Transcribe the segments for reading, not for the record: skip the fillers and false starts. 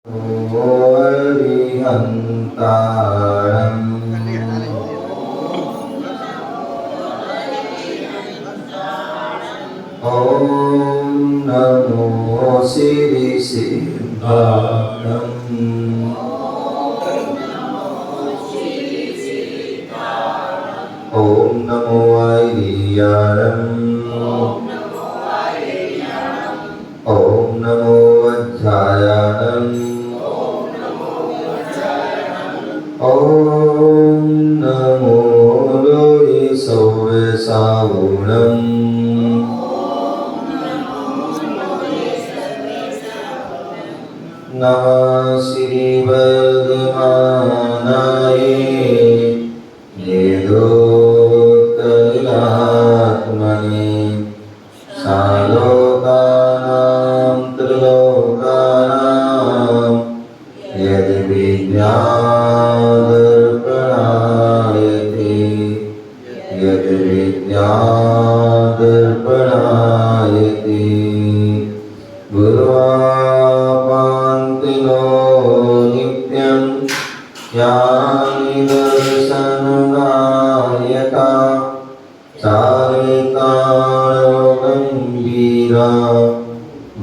अरिहन्तारम् ॐ नमो श्रीसिद्धारम् ॐ नमो ऐरियारम् ॐ नमो वज्रायारम् ॐ नमो लोये सौवेसावुणम् नमः श्रीवर्धमानाय वेदोत्तरात्मने सालोकानां त्रिलोकानां यद्विद्यादर्पणायते गुरुवापान्तिनो नित्यं ज्ञानिदर्शनदायका चारितारगम्भीरा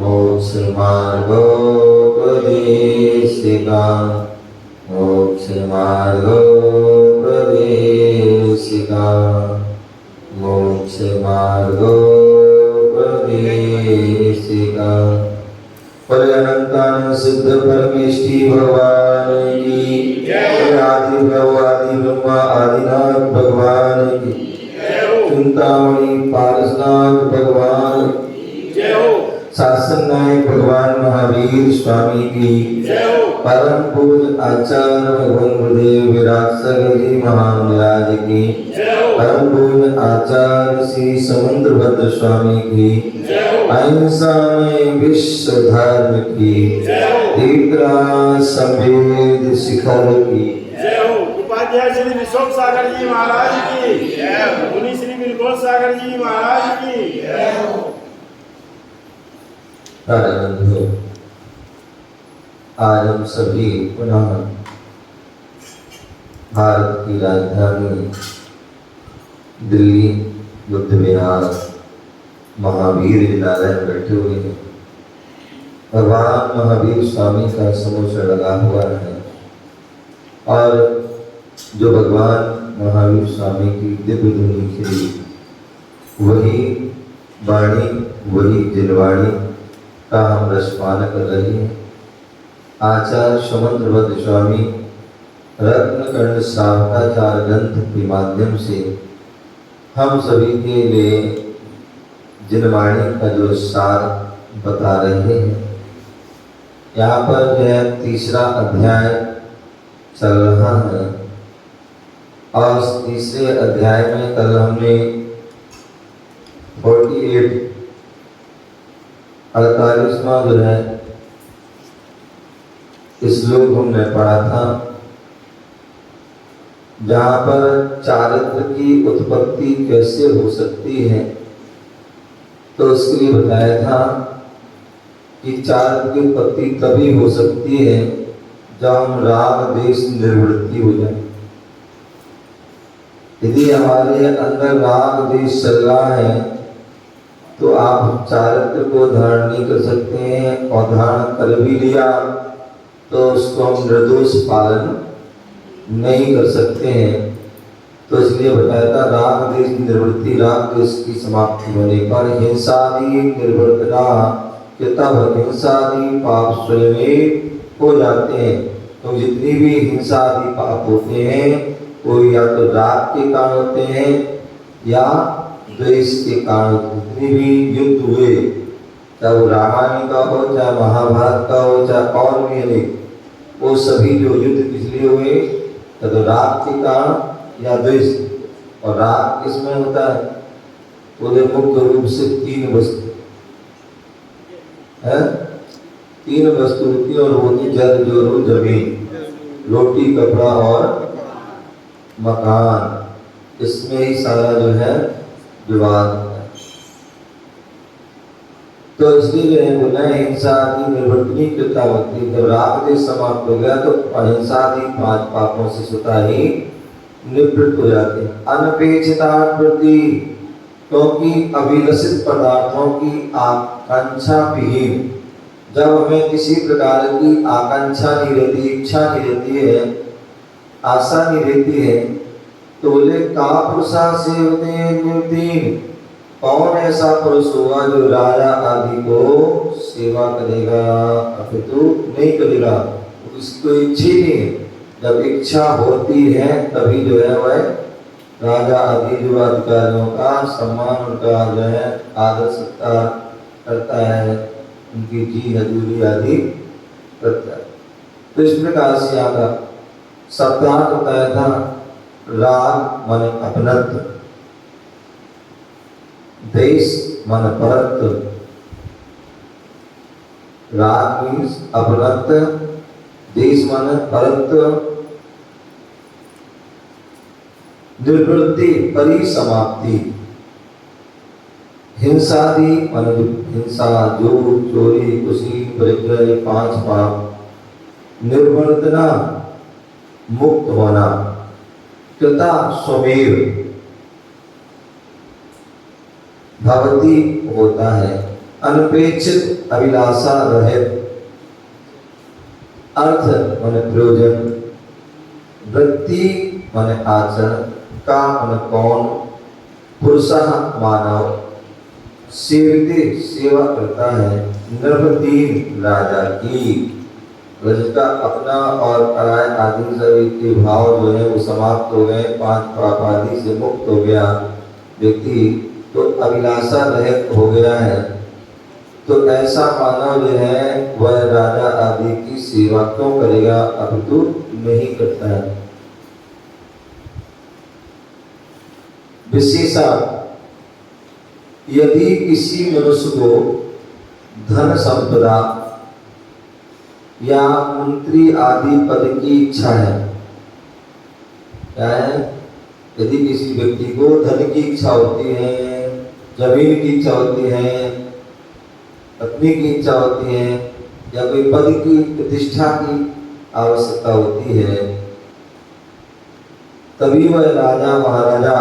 मोक्षमार्गोपदेशिका मोक्षमार्गोपदेशिका मोक्षमार्गोपदेशिका। बोले अनंतानंद सिद्ध परमेष्ठी भगवान की जय। आदि प्रभु आदि ब्रह्मा आदिनाथ भगवान की चिंतामणि पारसनाथ भगवान जय हो। शासन नायक भगवान महावीर स्वामी की जय हो। परम पूज्य आचार्य भगवान गुरुदेव विराट सागर जी महाराज की जय हो। परम पूज्य आचार्य श्री समुद्र भद्र स्वामी की जय हो। अहिंसा में विश्व धर्म की जय हो। तीर्थराज संवेद शिखर की जय हो। उपाध्याय श्री विशोक सागर जी महाराज की जय हो। मुनि श्री बिलगोल सागर जी महाराज की जय हो। आज हम सभी पुनः भारत की राजधानी दिल्ली बुद्ध विहार महावीर विद्यालय में बैठे हुए हैं। भगवान महावीर स्वामी का समोसा लगा हुआ है और जो भगवान महावीर स्वामी की दिव्य धुनी खिली वही वाणी वही जिलवाणी का हम रसपान कर रहे हैं। आचार्य समुद्र भद्र स्वामी रत्नकर्ण शाखाचार ग्रंथ के माध्यम से हम सभी के लिए जिनवाणी का जो सार बता रहे हैं। यहाँ पर जो है तीसरा अध्याय चल रहा है और तीसरे अध्याय में कल हमने 48 जो है श्लोक हमने पढ़ा था, जहाँ पर चारित्र की उत्पत्ति कैसे हो सकती है। तो उसके लिए बताया था कि चारित्र की उत्पत्ति तभी हो सकती है जब हम राग देश निर्वृत्ति हो जाए। यदि हमारे अंदर राग देश चल रहा है तो आप चारित्र को धारण नहीं कर सकते हैं, और धारण कर भी लिया तो उसको हम निर्दोष पालन नहीं कर सकते हैं। तो इसलिए बताया था राग देश निवृत्ति, राग देश की समाप्ति होने पर हिंसादि निर्वर्तना, तब हिंसादि पाप स्वयं हो जाते हैं। तो जितनी भी हिंसादि पाप होते हैं वो या तो राग के कारण होते हैं या द्वेष के कारण। जितने भी युद्ध हुए, चाहे वो रामायण का हो, चाहे महाभारत का हो, चाहे और भी अनेक, वो सभी जो युद्ध किस लिए हुए, तो राग के कारण या द्वेष। और राग किसमें होता है? बोले मुख्य रूप से तीन वस्तु है, तीन वस्तु होती है और वो होती जल जोर जमीन, रोटी कपड़ा और मकान। इसमें ही सारा जो है विवाद है। तो इसलिए जो है गुनाह हिंसा आदि निर्वर्तनी कृता होती। जब राग देश समाप्त हो गया तो अहिंसा आदि 5 पापों से स्वतः ही निवृत्त हो जाते हैं। अनपेक्षितावृत्ति, क्योंकि अभिलषित पदार्थों की आकांक्षा विहीन, जब हमें किसी प्रकार की आकांक्षा नहीं रहती, इच्छा नहीं रहती है, आशा नहीं रहती है, तो बोले का पुरुषा सेवते निर्दीन, कौन ऐसा पुरुष होगा जो राजा आदि को सेवा करेगा, अपितु नहीं करेगा, उसको इच्छा नहीं है। जब इच्छा होती है तभी जो है वह राजा आदि जो अधिकारियों का सम्मान, उनका जो है आदर सत्कार करता है, उनकी जी हजूरी आदि करता है। तो इस प्रकार से यहाँ का शब्दार्थ बताया था। राग माने अपनत्व, देश माने परत्व। राग मीन्स अपनत्व, देश माने परत्व, निर्वृत्ति परिसमाप्ति। हिंसादि माने हिंसा, झूठ, चोरी, कुशी, परिग्रह, 5 पाप। निर्वर्तना मुक्त होना। कृता स्वमेव भवती होता है। अनपेक्षित अभिलाषा रहित। अर्थ माने प्रयोजन, वृत्ति माने आचरण, का माने कौन, पुरुषः मानव, सेवते सेवा करता है, नृपदीन राजा की। जिसका अपना और पराय आदि सभी के भाव जो है वो समाप्त हो गए, 5 पाप आदि से मुक्त हो गया व्यक्ति, तो अभिलाषा रहित हो गया है। तो ऐसा मानव जो है वह राजा आदि की सेवा क्यों करेगा, अपितु नहीं करता है। विशेषा, यदि किसी मनुष्य को धन संपदा या मंत्री आदि पद की इच्छा है, क्या है, यदि किसी व्यक्ति को धन की इच्छा होती है, जमीन की इच्छा होती है, पत्नी की इच्छा होती है, या कोई पद की प्रतिष्ठा की आवश्यकता होती है, तभी वह राजा महाराजा,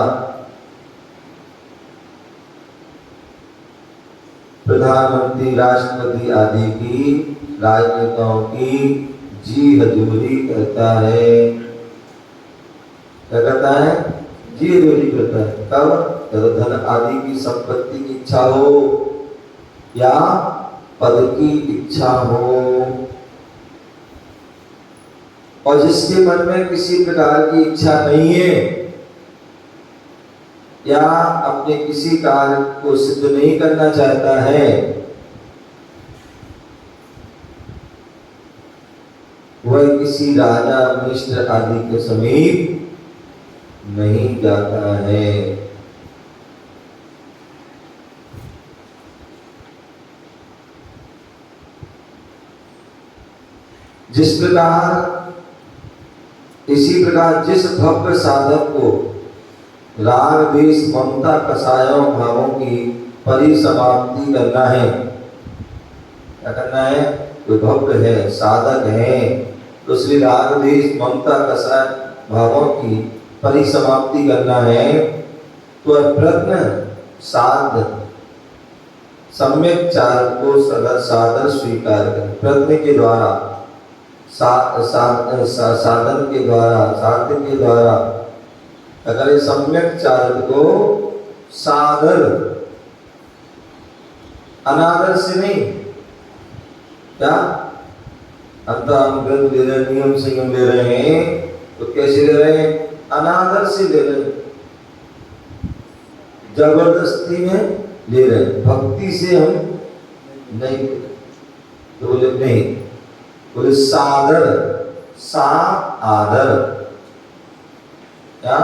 प्रधानमंत्री, राष्ट्रपति आदि की, राजनेताओं की जी हजूरी करता है। क्या करता है? जी हजूरी करता है। कब? जब धन आदि की संपत्ति की इच्छा हो या पद की इच्छा हो। और जिसके मन में किसी प्रकार की इच्छा नहीं है या अपने किसी कार्य को सिद्ध नहीं करना चाहता है, वह किसी राजा मिनिस्टर आदि के समीप नहीं जाता है। जिस प्रकार, इसी प्रकार जिस भव्य साधक को राग द्वेष ममता कषायों भावों की परिसमाप्ति करना है, क्या करना है, कोई भव्य है, साधक है, तो इसलिए राग द्वेष ममता कषाय भावों की परिसमाप्ति करना है, तो प्रयत्न साध सम्यक चार को साधन स्वीकार करें। प्रयत्न के द्वारा, साधन के द्वारा, साध्य के द्वारा, अगर सम्यक चारित्र को सादर, अनादर से नहीं, क्या अंतराम ले रहे, नियम संयम ले रहे हैं, तो कैसे ले रहे हैं, अनादर से ले रहे हैं, जबरदस्ती में ले रहे हैं, भक्ति से हम नहीं, तो बोले नहीं, बोले सादर, सा आदर, क्या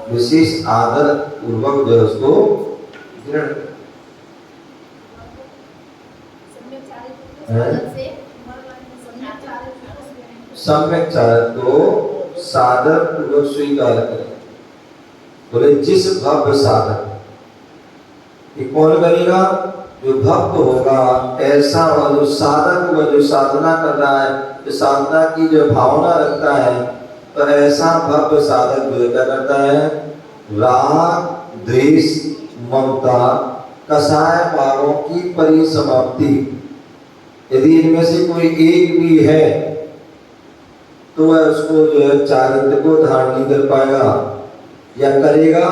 विशेष आदर पूर्वक जो है उसको ग्रहण, सम्यक चारित्र को सादर पूर्वक स्वीकार करें। बोले जिस भव्य साधक, ये कौन करेगा, जो भक्त होगा, ऐसा वह जो साधक होगा, जो साधना कर रहा है, जो साधना की जो भावना रखता है, तो ऐसा भक्त साधक जो क्या करता है, राग द्वेष ममता कसाय भावों की परिसमाप्ति। यदि इनमें से कोई एक भी है तो वह उसको जो है चारित्र को धारण नहीं कर पाएगा, या करेगा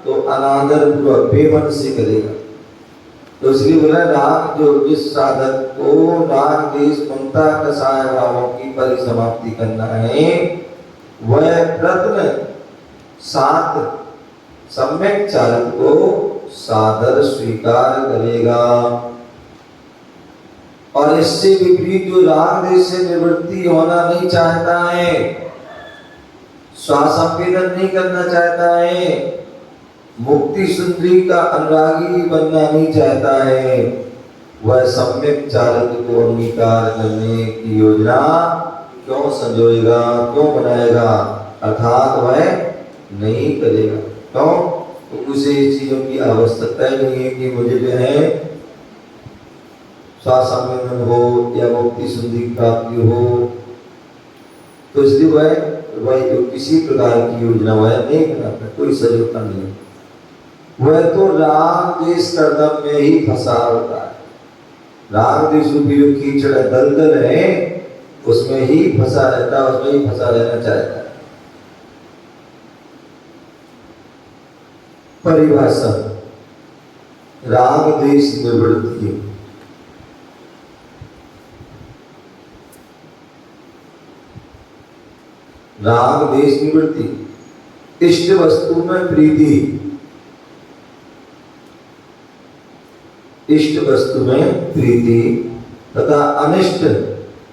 तो अनादर पूर्वक बेमन से करेगा। तो इसलिए बोला राग, जो जिस साधक को राग द्वेष ममता कसाय भावों की परिसमाप्ति करना है, वह प्रत्न सात सम्यक चारित्र को सादर स्वीकार करेगा। और इससे विपरीत जो राग द्वेष से निवृत्ति होना नहीं चाहता है, स्वासंवेदन नहीं करना चाहता है, मुक्ति सुंदरी का अनुरागी बनना नहीं चाहता है, वह सम्यक चारित्र को अंगीकार करने की योजना क्यों संजोएगा, क्यों बनाएगा, अर्थात वह नहीं करेगा। क्यों? तो उसे चीजों की आवश्यकता ही नहीं है कि मुझे जो है स्वासंवेदन हो या मुक्ति सुंदरी प्राप्ति हो। तो इसलिए वह किसी प्रकार की योजना वह नहीं बनाता, कोई सजगता नहीं। वह तो राग द्वेष कर्दम में ही फंसा होता है। राग द्वेष रूपी जो कीचड़ दलदल है उसमें ही फंसा रहता है, उसमें ही फंसा रहना चाहता है। परिभाषा राग द्वेष निवृत्ति। राग द्वेष निवृत्ति, इष्ट वस्तु में प्रीति, इष्ट वस्तु में प्रीति तथा अनिष्ट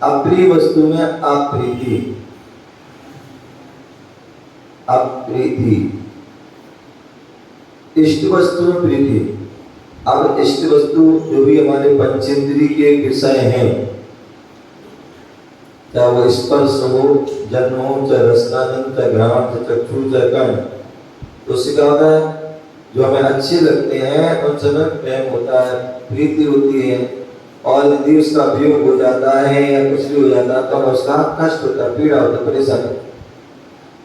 अप्रिय वस्तु में अप्रीति। अप्रीति, इष्ट वस्तु में प्रीति। अब इष्ट वस्तु जो भी हमारे पंचेंद्रिय के विषय हैं, चाहे वो स्पर्श हो, जन्म हो, चाहे रसनानंद, चाहे घ्राण, चाहे चक्षु, चाहे कर्ण, तो उससे क्या होता है, जो हमें अच्छे लगते हैं उनसे हमें प्रेम होता है, प्रीति होती है। और यदि उसका वियोग हो जाता है या कुछ भी हो जाता है तो हमें उसका कष्ट होता है, पीड़ा होता है, परेशानी।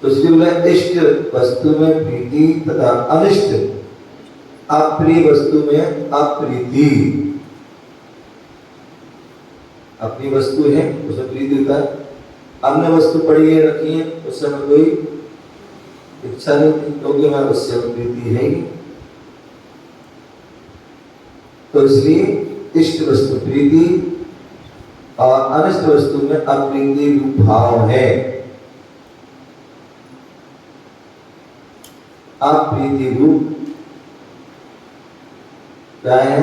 तो इसलिए बोले इष्ट वस्तु में प्रीति तथा अनिष्ट अप्रिय वस्तु में अप्रीति। अपनी वस्तु है उसमें प्रीति होता है, अन्य वस्तु पड़ी है रखी है उससे हमें कोई इच्छा नहीं थी, क्योंकि हमारे उससे प्रीति है ही। तो इसलिए इष्ट वस्तु प्रीति और अनिष्ट वस्तु में अप्रीति रूप भाव है। अप्रीति रूप क्या है?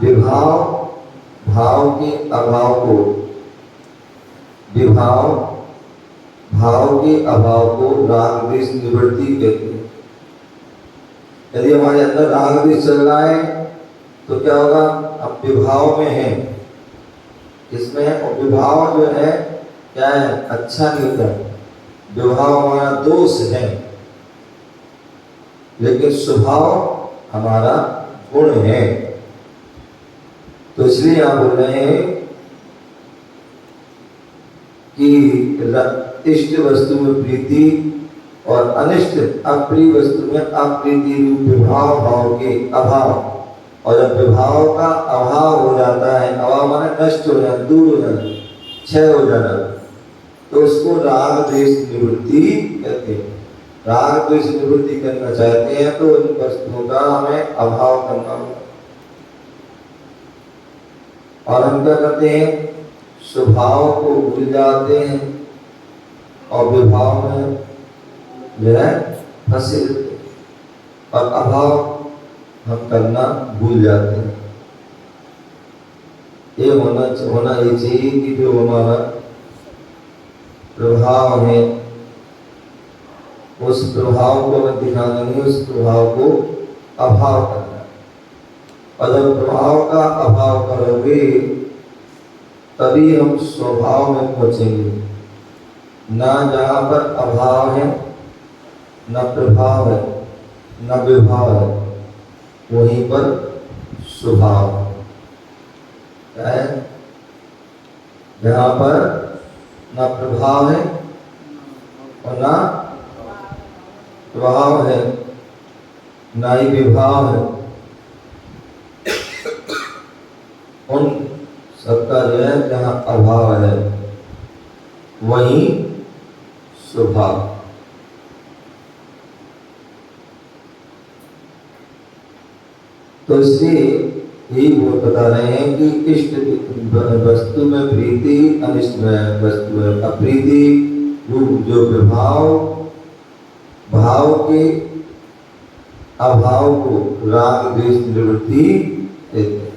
विभाव, भाव के अभाव को, विभाव भाव के अभाव को राग द्वेष निवृत्ति कहते हैं। यदि हमारे अंदर राग द्वेष चल रहा है तो क्या होगा? अब विभाव में है, इसमें और विभाव जो है क्या है? अच्छा नहीं होता है। विभाव हमारा दोष है, लेकिन स्वभाव हमारा गुण है। तो इसलिए आप बोल रहे हैं कि इष्ट वस्तु में प्रीति और अनिष्ट अप्रिय वस्तु में अप्रीति रूप विभाव भाव के अभाव। और जब विभाव का अभाव हो जाता है, अभाव माने नष्ट हो जाना, दूर हो जाना, क्षय हो जाना, तो उसको राग द्वेष निवृत्ति कहते हैं। राग द्वेष निवृत्ति करना चाहते हैं तो उन वस्तुओं का हमें अभाव करना होगा। और हम क्या करते हैं? स्वभाव को भूल जाते हैं और विभाव में जो है फंसे रहते हैं, और अभाव हम करना भूल जाते हैं। ये होना ये चाहिए कि जो हमारा प्रभाव है उस प्रभाव को हमें दिखाना नहीं, उस प्रभाव को अभाव करना। और जब प्रभाव का अभाव करोगे तभी हम स्वभाव में पहुंचेंगे। ना जहाँ पर अभाव है, न प्रभाव है, न विभाव है, वहीं पर स्वभाव। क्या है? जहाँ पर ना प्रभाव है और ना प्रभाव है, ना ही विभाव है, उन सबका जो है जहाँ अभाव है वही स्वभाव। तो इसलिए यही वो बता रहे हैं कि इष्ट वस्तु में प्रीति, अनिष्ट में वस्तु में अप्रीति रूप जो विभाव, भाव के अभाव को राग द्वेष निवृत्ति कहते हैं।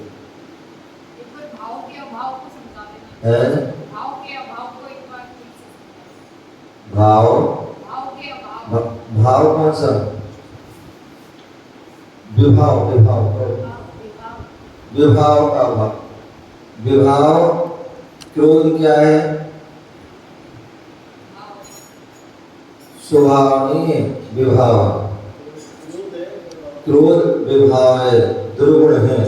भाव के अभाव को समझा देना है? भाव के अभाव को एक बार फिर से भाव, भाव के अभाव भाव कौन सा? विभाव, विभाव, विभाव का भाव। विभाव क्रोध क्या है? स्वभाव नहीं है, विभाव। क्रोध विभाव है, दुर्गुण है,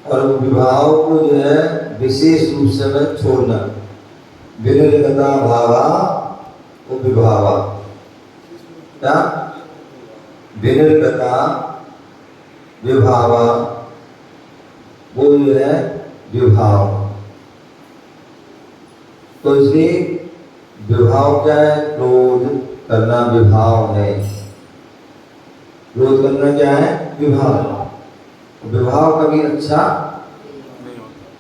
और विभाव को जो है विशेष रूप से में छोड़ना। विनिर्गता भावा वो विभावा। क्या? विनिर्गता विभावा वो जो है विभाव। तो इसलिए विभाव क्या है? क्रोध करना विभाव है। क्रोध करना क्या है? विभाव। विभाव कभी अच्छा,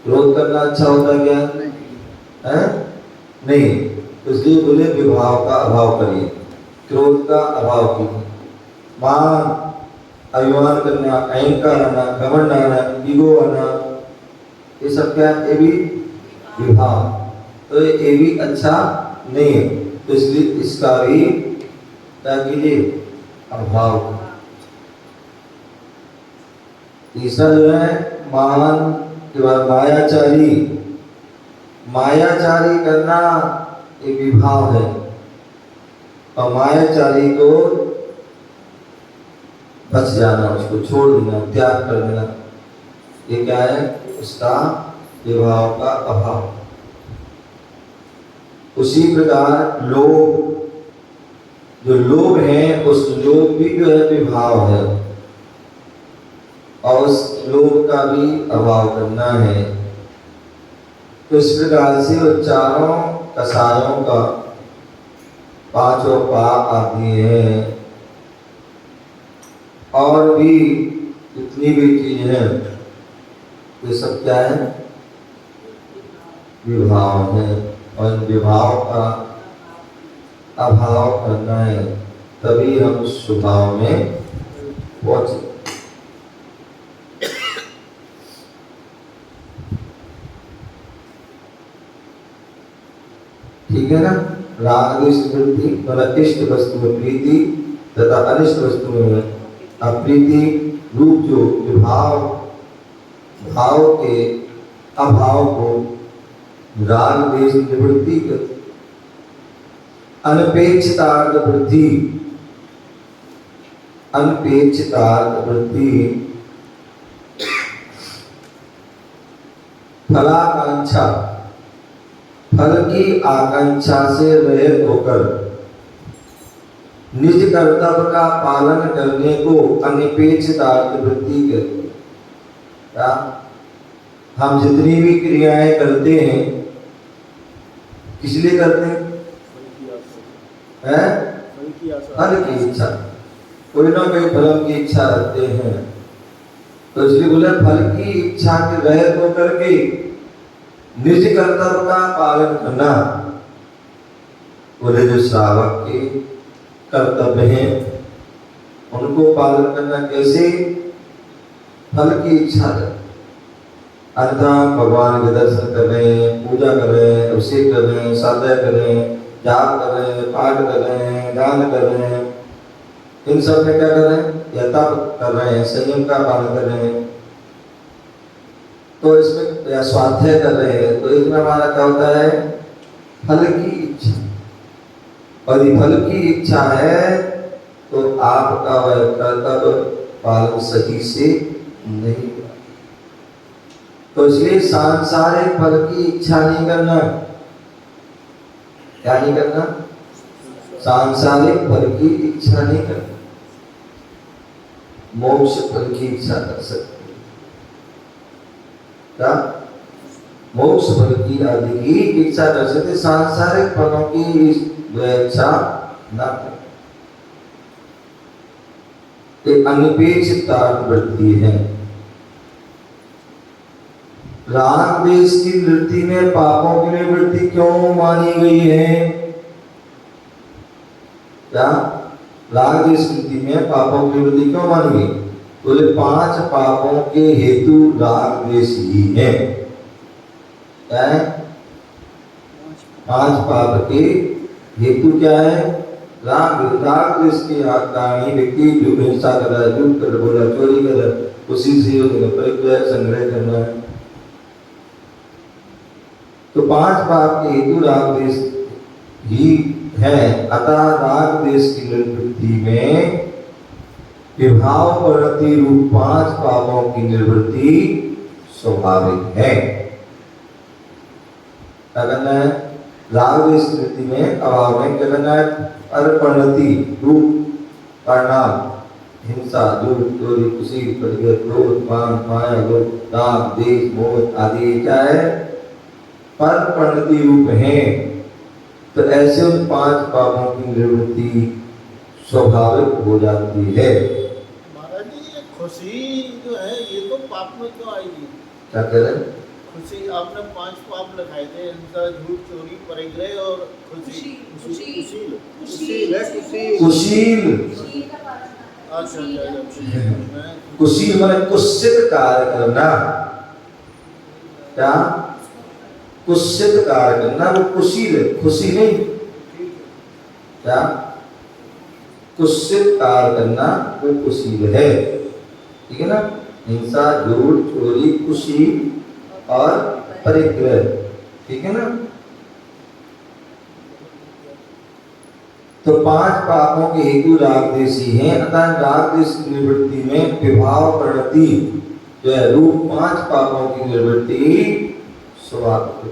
क्रोध करना अच्छा होता क्या है? नहीं। तो इसलिए बोले विभाव का अभाव करिए, क्रोध का अभाव कीजिए। मान अभिमान करना, अहंकार आना, घमंड आना, ईगो आना, ये सब क्या है? ये भी विभाव। तो ये भी अच्छा नहीं है। तो इसलिए इसका भी क्या कीजिए? अभाव। तीसरा जो है मान के बाद मायाचारी। मायाचारी करना एक विभाव है, और मायाचारी को बच जाना, उसको छोड़ देना, त्याग कर देना, ये क्या है? उसका विभाव का अभाव। उसी प्रकार लोभ, जो लोभ है उस लोभ भी जो है विभाव है, और उस लोभ का भी अभाव करना है। तो इस प्रकार से वो चारों कसायों का पांचों पाप आती है, और भी जितनी भी चीज है ये सब क्या है? विभाव है, और विभाव का अभाव करना है, तभी हम उस स्वभाव में पहुंचे। ठीक है ना? राग द्वेष वृत्ति मतलब इष्ट वस्तु में प्रीति तथा अनिष्ट वस्तु में अप्रीति रूप जो विभाव, भाव के अभाव को राग द्वेष निवृत्ति करती। अनपेक्षितार्थ वृद्धि, अनपेक्षितार्थ वृद्धि फलाकांक्षा, फल की आकांक्षा से रहित होकर निज कर्तव्य का पालन करने को अनपेक्षितार्थ वृत्ति कहते हैं। क्या? हम जितनी भी क्रियाएं करते हैं किस लिए करते हैं? फल की इच्छा, कोई ना कोई फल की इच्छा रखते हैं। तो इसलिए बोले फल की इच्छा के रहित होकर के निज कर्तव्य का पालन करना। बोले जो श्रावक के कर्तव्य हैं उनको पालन करना कैसे? फल की इच्छा है, अर्थात भगवान के दर्शन करें, पूजा करें, अभिषेक करें, साधना करें, जाप करें, पाठ करें, दान करें, इन सब में क्या कर रहे हैं? या तप कर रहे हैं, संयम का पालन कर रहे हैं, तो इसमें या स्वाध्याय कर रहे हैं, तो इसमें हमारा क्या होता है? फल की इच्छा। और ये फल की इच्छा है तो आपका वह कर्तव्य पालन सही से नहीं। तो इसलिए सांसारिक फल की इच्छा नहीं करना। क्या नहीं करना? सांसारिक फल की इच्छा नहीं करना, मोक्ष फल की इच्छा कर सकते हैं। क्या? मोक्ष फल की आदि की इच्छा कर सकते, सांसारिक फलों की इच्छा न करें। एक अनपेक्षित वृत्ति है। राग द्वेष की वृत्ति में पापों की निवृत्ति क्यों मानी गई है? क्या? राग द्वेष वृत्ति में पापों की निवृत्ति क्यों मानी गई? तो ये 5 पापों के हेतु राग द्वेष ही है। क्या है? 5 पाप के हेतु क्या है? राग द्वेष के कारण ही व्यक्ति जो हिंसा कर रहा है, झूठ कर बोला, चोरी कर रहा है, उसी से परिग्रह संग्रह करना है। तो 5 पाप के हेतु राग द्वेष ही है। अतः राग द्वेष की निवृत्ति में विभाव प्रवृत्ति रूप 5 पापों की निवृत्ति स्वाभाविक है। क्या करना है? राग द्वेष की वृत्ति में अभाव में क्या करना है? परिणति रूप परिणाम, हिंसा, झूठ, चोरी, खुशी, परिग्रह, क्रोध, मान, माया, लोभ, राग, द्वेष, मोह आदि क्या है? पर परिणति रूप है। तो ऐसे उन 5 पापों की निवृत्ति स्वाभाविक हो जाती है। महाराज जी, ये खुशी जो है ये तो पाप में क्यों आएगी? क्या कह रहे? खुशी आपने 5 पाप लिखाए थे, हिंसा, झूठ, चोरी, परिग्रह और खुशी। कुशील कुशील है, कुशील। कुशील। अच्छा। कुशील माने कुत्सित कार्य करना। क्या? कुत्सित कार्य करना, वो कुशील है, खुशी नहीं। क्या? कुत्सित कार्य करना वो कुशील है। ठीक है ना? हिंसा, झूठ, चोरी, कुशील और परिग्रह। ठीक है ना? तो 5 पापों के हेतु राग द्वेष ही हैं। अतः राग द्वेष की निवृत्ति में विभाव प्रवृत्ति जो है रूप 5 पापों की निवृत्ति स्वाभाविक है।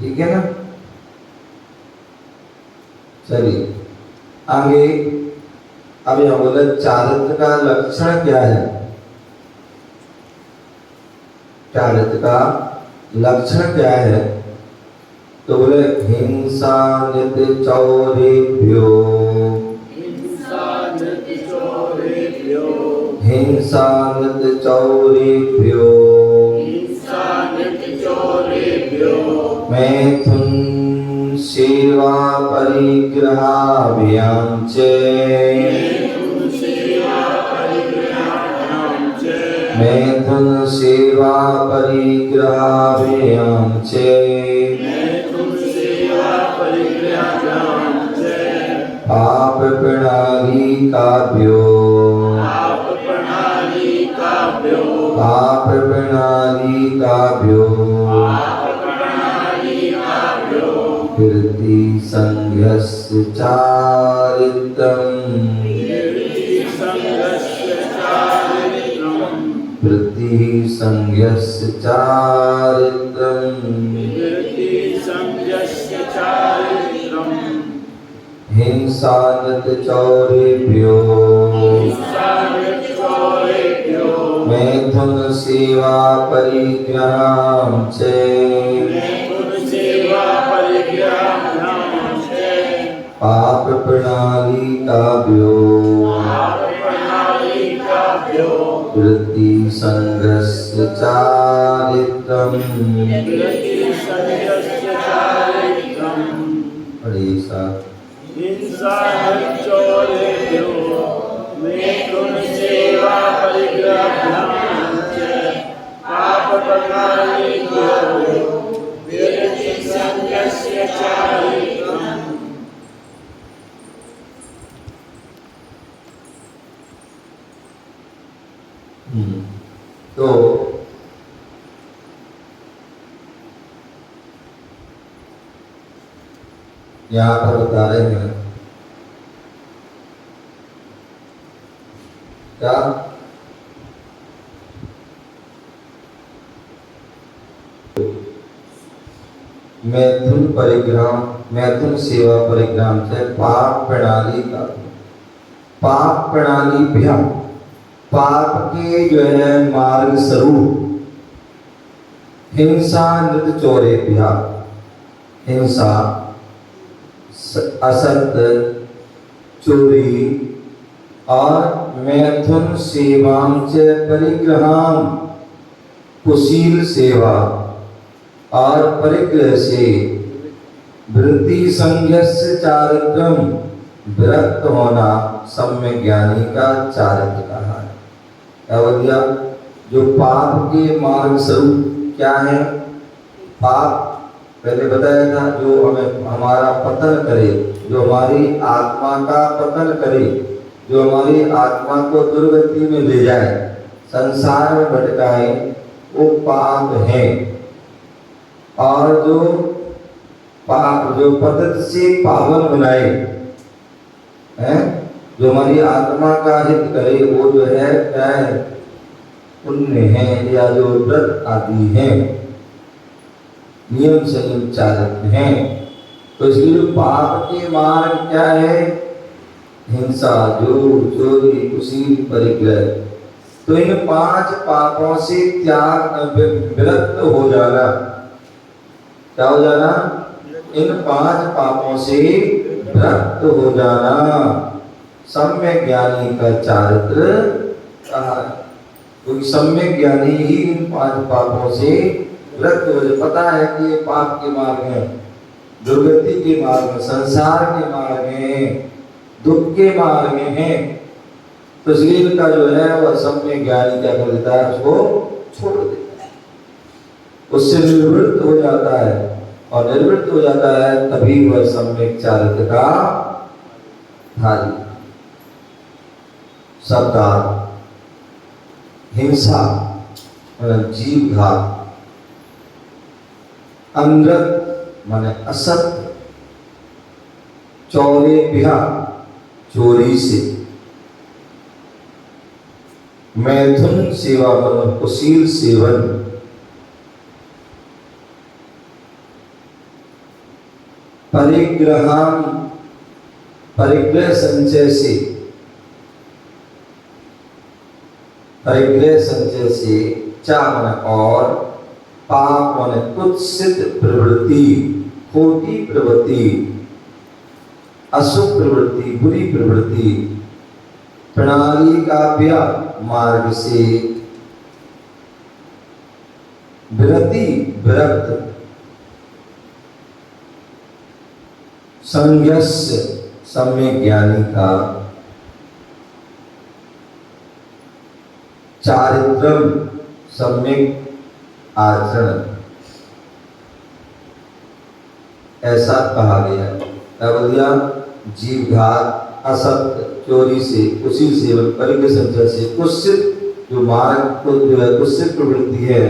ठीक है ना? चलिए आगे। अब यहां बोला चारित्र का लक्षण क्या है? चारित्र का लक्षण क्या है? तो बोले हिंसा नित्य चौरेभ्यो, हिंसा नित्य चौरेभ्यो, मैथुन सेवा परिग्रहाभ्याम च, मैथुन सेवा परिग्रहाभ्याम च, पाप प्रणाली काभ्यो, पाप प्रणाली काभ्यो, कीर्ति संघस्य चारित्रम्, वृत्ति संघस्य चारित्रम्, हिंसा नित्य चौरेभ्यो, मैथुन सेवा परिग्रहां च, पाप प्रणाली काभ्यो, वृत्ति संघस्य चारित्रम्। हिंसा चौरेभ्यो, मैथुन सेवा परिग्रहाभ्याम च, पाप प्रणाली काभ्यो, वृत्ति संघस्य चारित्रम्। तो यहाँ पर बता रहे हैं क्या? मैथुन परिग्राम, मैथुन सेवा परिग्राम से पाप प्रणाली का, पाप प्रणाली भ्या, पाप के जो है मार्ग स्वरूप हिंसा नृत चौरे भ्या, हिंसा असत्य चोरी और मैथुन सेवांच परिग्रहाम, कुशील सेवा और परिग्रह से वृत्ति संघर्ष चारित्रम, विरक्त होना सम्यक ज्ञानी का चारित्र कहा है। क्या बोल दिया? जो पाप के मार्ग स्वरूप क्या है? पाप पहले बताया था, जो हमें हमारा पतन करे, जो हमारी आत्मा का पतन करे, जो हमारी आत्मा को दुर्गति में ले जाए, संसार में भटकाए, वो पाप है। और जो पाप, जो पतन से पावन बनाए हैं, जो हमारी आत्मा का हित करे, वो जो है क्या है? पुण्य है, या जो व्रत आदि है, नियम संयम चारित्र हैं। तो इसलिए जो पाप के मार्ग क्या है? हिंसा, झूठ, चोरी, कुशील, परिग्रह। तो इन 5 पापों से त्याग, विरक्त हो जाना। क्या हो जाना? इन 5 पापों से विरक्त हो जाना सम्यक ज्ञानी का चारित्र कहा है। क्योंकि सम्यक ज्ञानी ही इन 5 पापों से विरक्त हो जाए। पता है कि ये पाप के मार्ग हैं, दुर्गति के मार्ग में, संसार के मार्ग में, दुख के मार्ग में है। तो इसलिए इनका जो है वह सम्यक ज्ञानी क्या कर देता है? उसको छोड़ देता है, उससे निवृत्त हो जाता है। और निवृत्त हो जाता है तभी वह सम्यक चारित्र का धारी। शब्दार्थ: हिंसा मतलब जीव घात, अनृत माने असत्य, चौरे बिहा चोरी से, मैथुन सेवा मतलब कुशील सेवन, परिग्रहम परिग्रह संचय से, परिग्रह संचय से, चा मन और, पाप मन कुत्सित प्रवृत्ति, खोटी प्रवृत्ति, अशुभ प्रवृत्ति, बुरी प्रवृत्ति, प्रणाली का व्या मार्ग से, विरति विरक्त, संयस्य सम्यक ज्ञानी का, चारित्रम सम्यक आचरण, ऐसा कहा गया। क्या बोल दिया? जीव घात, असत्य, चोरी से, कुशील सेवन, परिग्रह संचय से, कुत्सित जो मार्ग को जो है कुत्सित प्रवृत्ति है,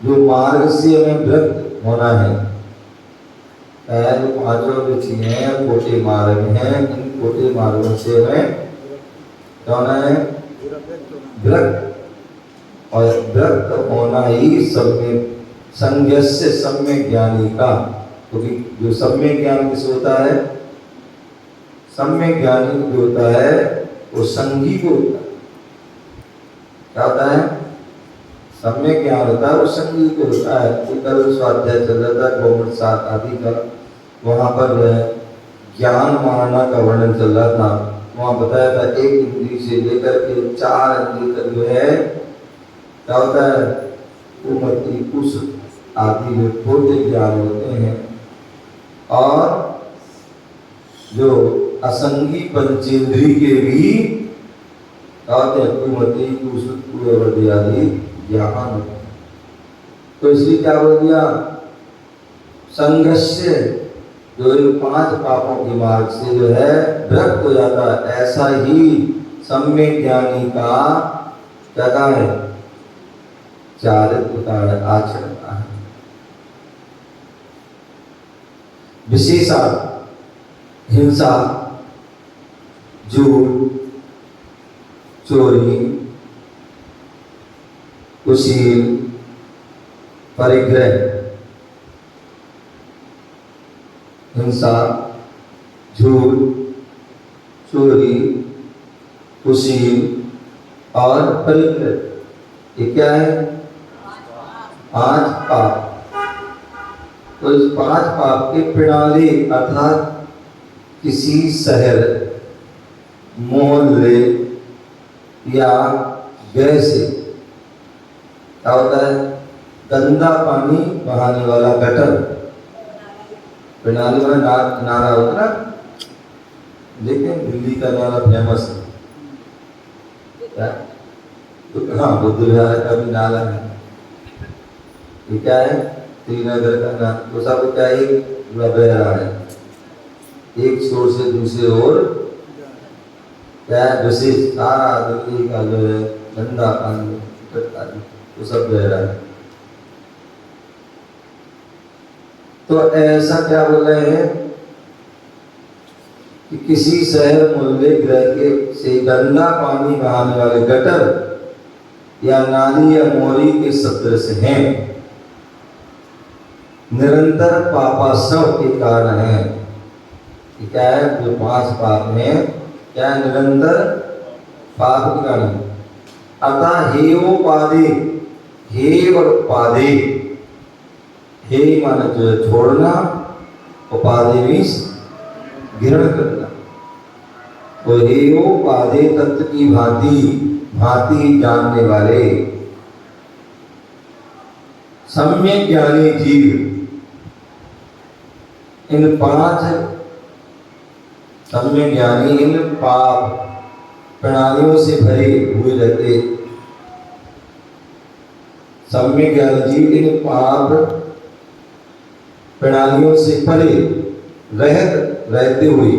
जो मार्ग से हमें विरक्त होना है। जो 5 रुचि हैं, खोटे मार्ग हैं, इन खोटे मार्गों से हमें होना है विरक्त। और विरक्त होना ही सम्यक संयस्य सम्यक ज्ञानी का। क्योंकि जो सम्यक ज्ञान किसे होता है? सम्यक ज्ञानी जो होता है वो संगी को होता है। क्या होता है? सम्यक ज्ञान होता है वो संगी को होता है। कल स्वाध्याय चल रहा था गवर्नमेंट 7 आदि का, वहाँ पर जो है ज्ञान मारना का वर्णन चल रहा था। वहाँ बताया था 1 इंद्रिय से लेकर के 4 इंद्रिय तक जो है क्या होता है? कुमति, कुश आदि में खोटे ज्ञान होते हैं। और जो असंगी पंचेंद्रिय के भी क्या होते हैं? कुमति, कुश, कुवृत्ति आदि ज्ञान। तो इसलिए क्या बोल दिया? संघर्ष जो इन 5 पापों के मार्ग से जो है विरक्त हो जाता है, ऐसा ही सम्यक ज्ञानी का क्या कहा है? चारित्र का है, आचरण का है। विशेषा हिंसा, झूठ, चोरी, कुशील, परिग्रह, हिंसा, झूठ, चोरी, कुशील और परिग्रह। ये क्या है? 5 पाप। तो इस 5 पाप के प्रणाली अर्थात किसी शहर, मोहल्ले या वैसे क्या होता है? गंदा पानी बहाने वाला गटर, प्रणाली वाला नाला होता है ना, लेकिन दिल्ली का नाला फेमस है क्या? तो हाँ, बुद्ध विहार का भी नाला है। ये क्या है? श्रीनगर का नाम। तो सब क्या है? बह रहा है एक छोर से दूसरे ओर। क्या है? विशेष सारा दिल्ली का जो है गंदा पानी तो सब बह रहा है। तो ऐसा क्या बोल रहे हैं कि किसी शहर, मोहल्ले, गृह के से गंदा पानी बहाने वाले गटर या नाली या मोरी के सदृश हैं, निरंतर पापाश्रव के कारण है। क्या है? जो 5 पाप हैं क्या? निरंतर पाप के कारण। अतः हेयोपादे, हे और पादे, हे माने जो है छोड़ना, उपाधि मीन्स ग्रहण करना। तो हेयोपादे तत्व की भांति भांति जानने वाले सम्यक ज्ञानी जीव इन 5 सम्यक ज्ञानी इन पाप प्रणालियों से भरे हुए रहते। सम्यक ज्ञानी जीव इन पाप प्रणालियों से परे रहते हुए,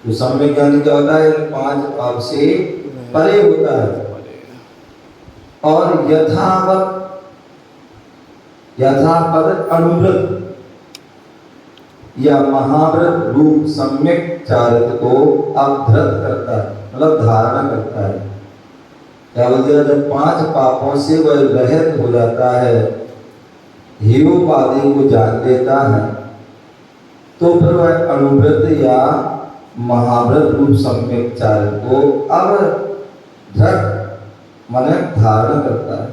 जो सम्यक ज्ञानी क्या होता है? इन 5 पाप से परे होता है और यथापद अनुव्रत या महाव्रत रूप सम्यक चारित्र को अवधृत करता है, मतलब धारणा करता है। क्या बोल दिया? जब 5 पापों से वह रहित हो जाता है, हेयोपादि को जान लेता है, तो फिर वह अनुव्रत या महाव्रत रूप सम्यक चारित्र को अवधृत माने धारण करता है।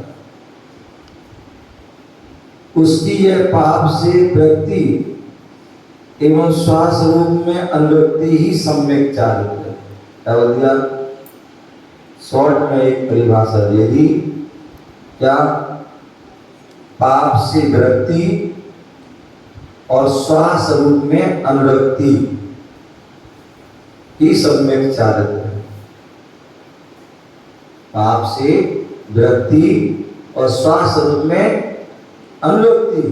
उसकी यह पाप से व्यक्ति एवं श्वास रूप में अनुवृत्ति ही सम्यक चारित्र है। क्या बोल दिया? शॉर्ट में एक परिभाषा दे दी। क्या? पाप से विरक्ति और श्वास रूप में अनुरक्ति ही सम्यक चारित्र है। पाप से विरक्ति और श्वास रूप में अनुरक्ति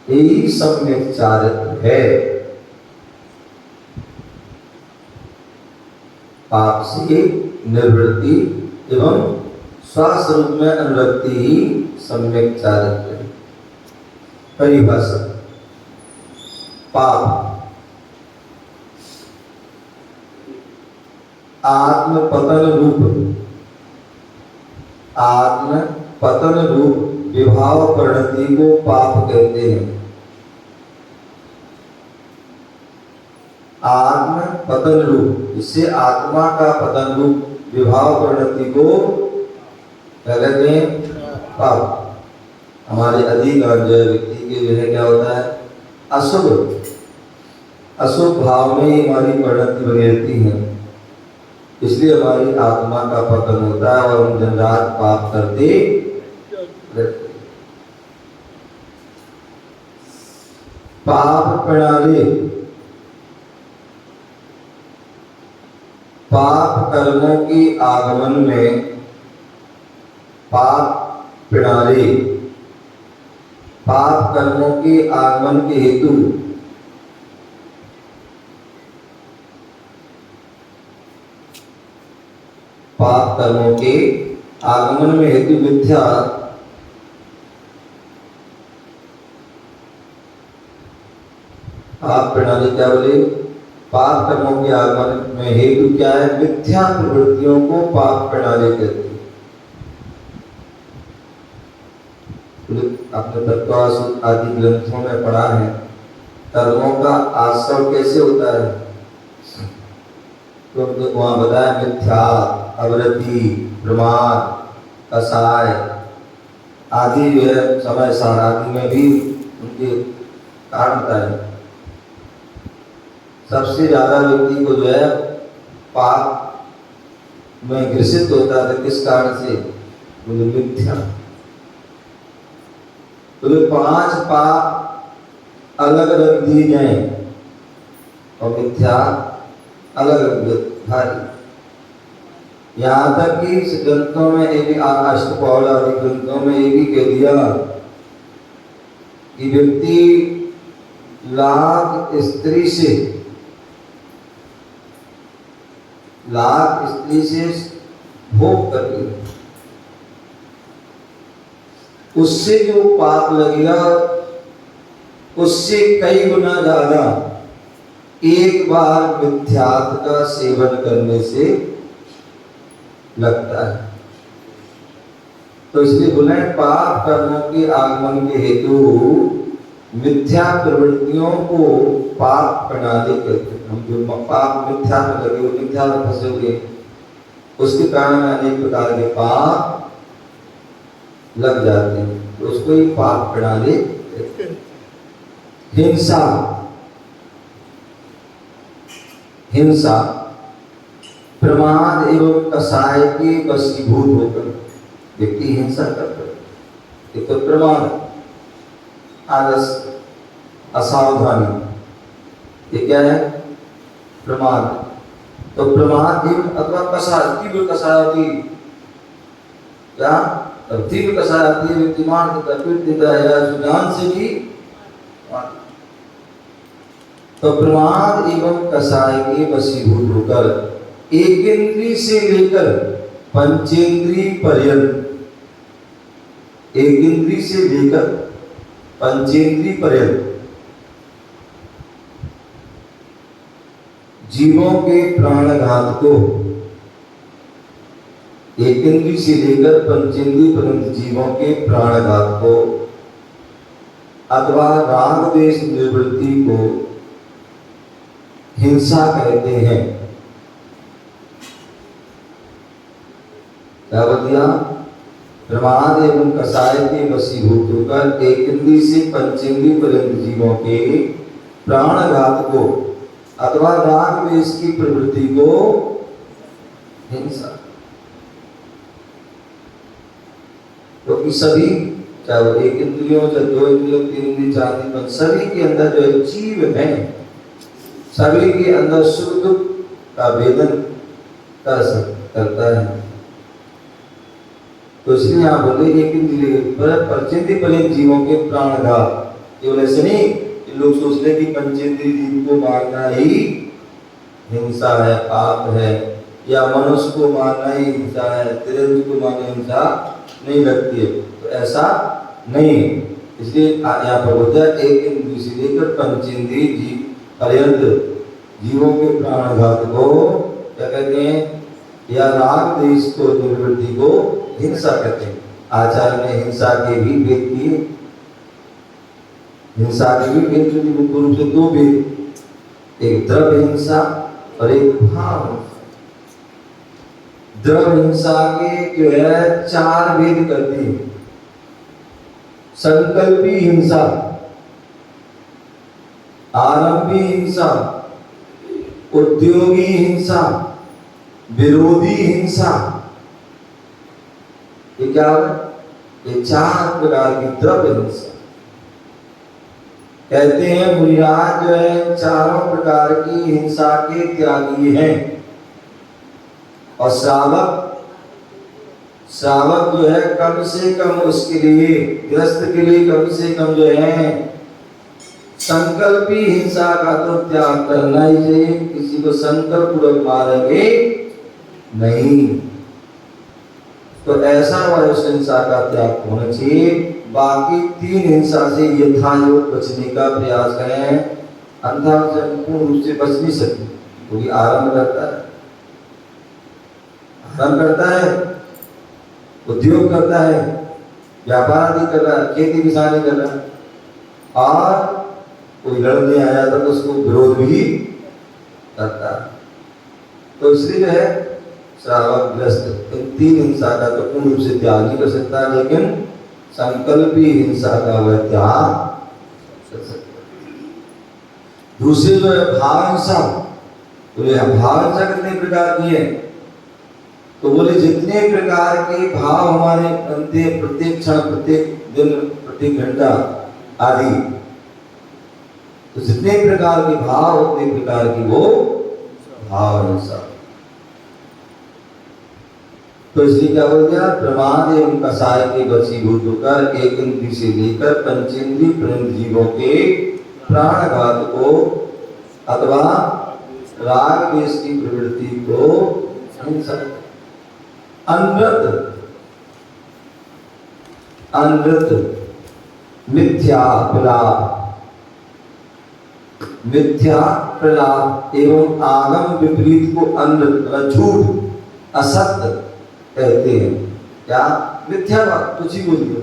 यही सम्यक चारित्र है। पाप से निवृत्ति एवं श्वास रूप में अनुरक्ति ही सम्यक चारित्र है। परिभाषा: पाप आत्मपतन रूप विभाव परिणति को पाप कहते हैं। आत्मपतन रूप, इससे आत्मा का पतन रूप विभाव परिणति को क्या कहते हैं? पाप। हमारे अधिकांश व्यक्ति के जो है क्या होता है? अशुभ भाव में ही हमारी परिणति बनी रहती है, इसलिए हमारी आत्मा का पतन होता है और हम दिन रात पाप करते रहते। पाप प्रणाली: पाप कर्मों के आगमन में पाप प्रणाली, पाप कर्मों के आगमन के हेतु पाप कर्मों के आगमन में हेतु मिथ्या पाप प्रणाली क्या बोले? पाप कर्मों के आगमन में हेतु क्या है? मिथ्या प्रवृत्तियों को पाप प्रणाली कहते हैं। अपने तत्व आदि ग्रंथों में पढ़ा है, कर्मों का आश्रव कैसे होता है, तो वहां बताया मिथ्या, अवृत्ति, प्रमाद, कसाय आदि जो है, समय सार आदि में भी उनके कारण बताए। सबसे ज्यादा व्यक्ति को जो है पाप में ग्रसित होता है, किस कारण से? तो मिथ्या। तो वे 5 पाप अलग रख दिए जाए और मिथ्या अलग भारी। यहाँ तक कि इस ग्रंथों में एक अष्टपौल आदि ग्रंथों में ये भी कह दिया कि व्यक्ति लाख स्त्री से भोग करके उससे जो पाप लगेगा उससे कई गुना ज्यादा एक बार मिथ्यात्व का सेवन करने से लगता है। तो इसलिए बोले पाप कर्मों के आगमन के हेतु मिथ्या प्रवृत्तियों को पाप प्रणाली कहते हैं। हम जो पाप मिथ्या में लगे हुए, मिथ्या में फंसे हुए, उसके कारण अनेक प्रकार के पाप लग जाते हैं, तो उसको ही पाप प्रणाली कहते हैं। हिंसा प्रमाद एवं कसाय के वशीभूत होकर व्यक्ति हिंसा करता है। एक तो प्रमाद, आलस्य, असावधानी, ये क्या है? प्रमाद। तो प्रमाद अथवा कसाय, तीव्र कसाय होती क्या? तीव्र कसाय आती है, व्यक्ति मार देता है, पीट देता है, या जान से भी। तो प्रमाद एवं कसाय के वशीभूत होकर एक इंद्रिय से लेकर पंचेंद्रिय पर्यंत, एक इंद्रिय से लेकर पंचेंद्रिय पर्यंत जीवों के प्राणघात को, एक इंद्रिय से लेकर पंचेंद्रिय पर्यंत जीवों के प्राणघात को अथवा राग द्वेष निवृत्ति को हिंसा कहते हैं। क्या बतिया? प्रमाद एवं कसाय के वशीभूत होकर एक इंद्रिय से पंचेंद्रिय पर्यंत जीवों के प्राणघात को अथवा राग द्वेष की प्रवृत्ति को हिंसा। क्योंकि सभी, चाहे वो एक इंद्रियों, चाहे 2 इंद्रियों, 3 इंद्रिय, 4 इंद्रिय, सभी के अंदर जो जीव है, सभी के अंदर सुख दुख का वेदन करता है। तो इसलिए यहाँ बोले एक इंद्रिय पंचेंद्रिय पर्यंत जीवों के प्राणघात, केवल ऐसे नहीं लोग सोचते कि पंचेंद्रिय जीव को मारना ही हिंसा है, पाप है, या मनुष्य को मारना ही हिंसा है, तिरंज को मारना हिंसा नहीं लगती है। तो ऐसा नहीं, इसलिए यहाँ पर होता है एक इंद्रिय से लेकर पंचेंद्रिय जीव पर्यंत जीवों के प्राणघात को क्या कहते हैं? या राग द्वेष को, निवृत्ति को हिंसा कहते हैं। आचार्य ने हिंसा के भी भेद किए, हिंसा के भी भेद मुख्य रूप से 2 भेद, एक द्रव्य हिंसा और एक भाव हिंसा। द्रव्य हिंसा के जो है 4 भेद करते हैं। संकल्पी हिंसा, आरंभी हिंसा, उद्योगी हिंसा, विरोधी हिंसा। ये क्या है? ये 4 प्रकार की द्रव्य हिंसा। कहते हैं मुनिराज जो है चारों प्रकार की हिंसा के त्यागी हैं, और श्रावक जो है कम से कम उसके लिए, गृहस्थ के लिए कम से कम जो है संकल्पी हिंसा का तो त्याग करना ही चाहिए। किसी को संकल्प पूर्वक मारेंगे नहीं, तो ऐसा वायुस हिंसा का त्याग होना चाहिए। बाकी 3 हिंसा से यथायोग बचने का प्रयास करें। अन्यथा उसे पूर्ण रूप से बच नहीं सकती, क्योंकि आरंभ करता है, उद्योग करता है, व्यापार आदि कर रहा है, खेती किसानी कर रहा है, और कोई लड़ने आया तो उसको विरोध भी करता है। तो इसलिए जो है श्रावक ग्रस्त इन 3 हिंसा का तो पूर्ण रूप से त्याग नहीं कर सकता, लेकिन संकल्पी हिंसा का वह त्याग कर सकता। दूसरी जो है भाव हिंसा, तो यह भाव हिंसा कितने प्रकार की है? तो बोले जितने प्रकार के भाव हमारे बनते प्रत्येक क्षण, प्रत्येक दिन, प्रत्येक घंटा आदि, तो जितने प्रकार के भाव उतने प्रकार की वो भाव हिंसा। तो इसलिए क्या बोल दिया? प्रमाद एवं कसाय के वशीभूत होकर एक इंद्रिय से लेकर पंचेंद्रिय पर्यंत जीवों के प्राणघात को अथवा राग द्वेष की प्रवृत्ति को हिंसा। अनृत मिथ्या प्रलाप एवं आगम विपरीत को अनृत झूठ असत्य कहते हैं। क्या? मिथ्या बात, कुछ ही बोलिए,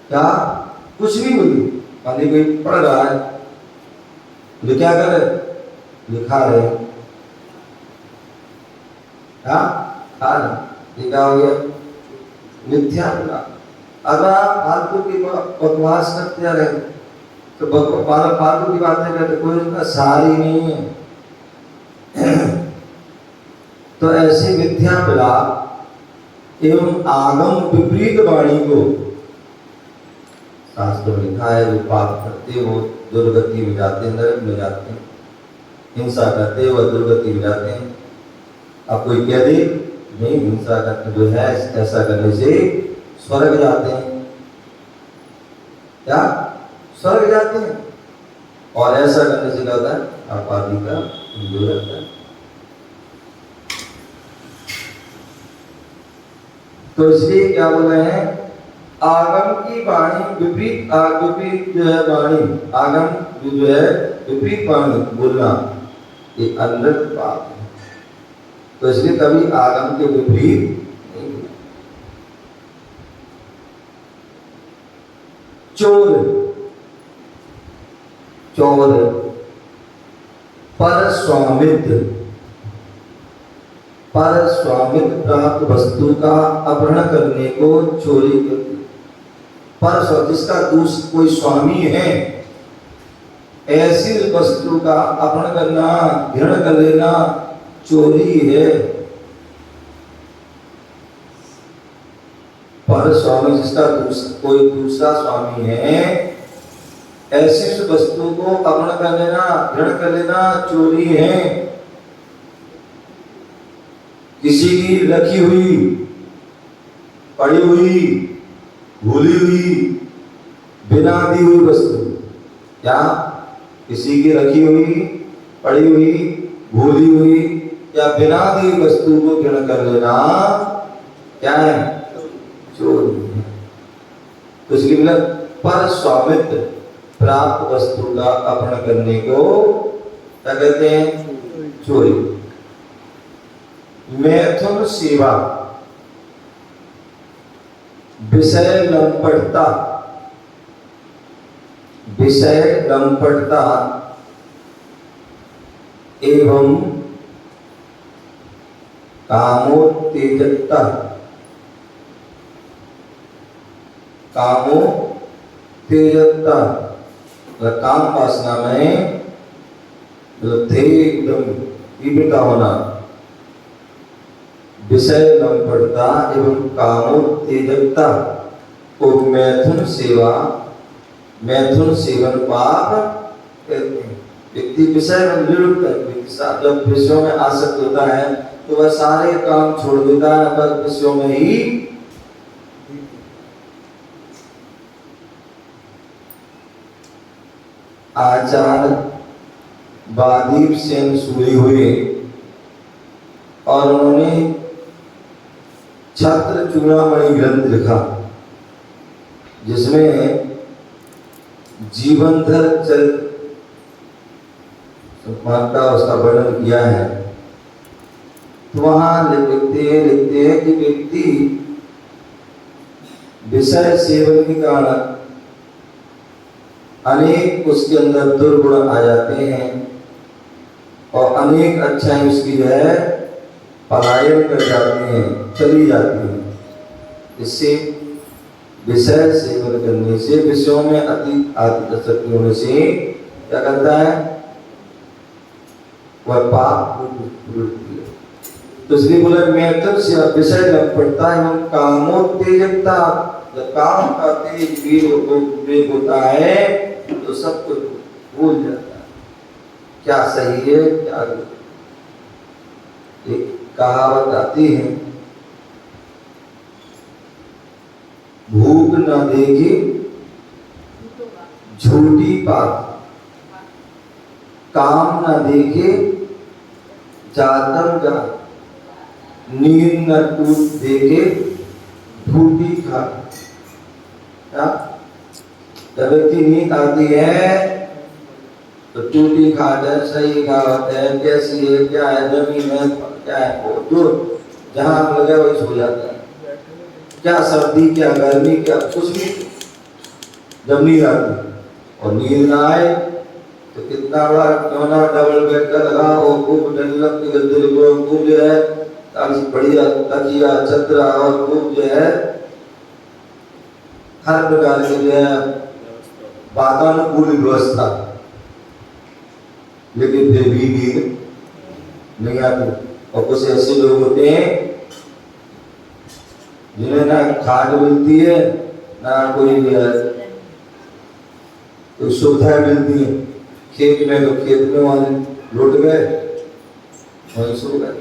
क्या कुछ भी बोलिए। माने कोई पढ़ रहा है, तो क्या कर रहे? लिखा रहे, क्या लिखा हो गया? मिथ्या प्रलाप। अगर आप फालतू की बकवास करते रहे तो फालतू की बातें करते, कोई उनका सार ही नहीं है। तो ऐसे मिथ्या प्रलाप एवं आगम विपरीत वाणी को शास्त्र में लिखा है, जो पाप करते वो दुर्गति में जाते हैं, नरक में जाते हैं, हिंसा करते वो दुर्गति में जाते हैं। अब कोई कह दे नहीं, हिंसा करते जो है ऐसा करने से स्वर्ग जाते हैं, क्या स्वर्ग जाते हैं, और ऐसा करने से क्या होता है? आपादी का दूर रहता है। तो इसलिए क्या बोल रहे हैं? आगम की वाणी विपरीत जो है वाणी, आगम जो है विपरीत वाणी बोलना, ये अनृत पाप है। तो इसलिए कभी आगम के विपरीत नहीं बोलना। चोर पर स्वामित्व प्राप्त वस्तु का अपहरण करने को चोरी कहते। पर जिसका कोई स्वामी है, ऐसी वस्तु का अपहरण करना, ग्रहण कर लेना चोरी है। पर स्वामी जिसका कोई दूसरा स्वामी है, ऐसी वस्तु को अपहरण कर लेना, ग्रहण कर लेना चोरी है। किसी की रखी हुई, पड़ी हुई, भूली हुई, बिना दी हुई वस्तु, क्या किसी की रखी हुई, पड़ी हुई, भूली हुई या बिना दी हुई वस्तु को ग्रहण कर लेना क्या है? चोरी है। तो इसलिए मतलब पर स्वामित्व प्राप्त वस्तु का अपहरण करने को क्या कहते हैं? चोरी। मैथुन सेवा, विषय लंपटता एवं कामोत्तेजकता, काम वासना में थे एकदम तीव्रता होना, विषय लंपटता एवं कामोत्तेजकता को मैथुन सेवन पाप कहते हैं। व्यक्ति विषय में विलुप्त है, जब विषयों में आसक्त होता है तो वह सारे काम छोड़ देता है, बस विषयों में ही। आचार्य बादीप सेन सूरी हुए और उन्होंने छत्र चूड़ामणि ग्रंथ लिखा, जिसमें जीवनधर वहाँ का उसका वर्णन किया है। तो वहाँ लिखते हैं कि व्यक्ति विषय सेवन के कारण अनेक उसके अंदर दुर्गुण आ जाते हैं और अनेक अच्छाई उसकी जो है पलायन कर जाती हैं, चली जाती हैं। इससे विषय सेवन करने से, विषयों में अति आसक्ति होने से क्या करता है, वह पाप को प्रवृत्ति है। तो इसलिए बोले मैं से विषय न पड़ता एवं कामोत्तेजकता, जब काम का तेज वेग होता है तो सब कुछ भूल जाता है, क्या सही है क्या गलत। एक कहावत आती है, भूख न देखे झूठी बात, काम न देखे जातम जा, नींद न टूट देखे फूटी खा। जब व्यक्ति नींद आती है तो टूटी खाट है, सही खाट है, कैसी है, क्या है, जमीन है, क्या है, वो जो जहाँ लगे वही सो जाता है। क्या सर्दी, क्या गर्मी, क्या कुछ भी, जब नींद आती और नींद ना आए तो कितना बड़ा क्यों ना डबल बेड का लगा और खूब डंडक के गद्दे को खूब जो है बढ़िया तकिया चदरा और खूब जो है हर प्रकार के जो है वातानुकूल व्यवस्था, लेकिन फिर भी नींद नहीं आती। और कुछ ऐसे लोग होते हैं जिन्हें ना खाट मिलती है ना कोई सुविधाएं मिलती है। खेत में तो खेत में वहां लौट गए, वहीं सो गए,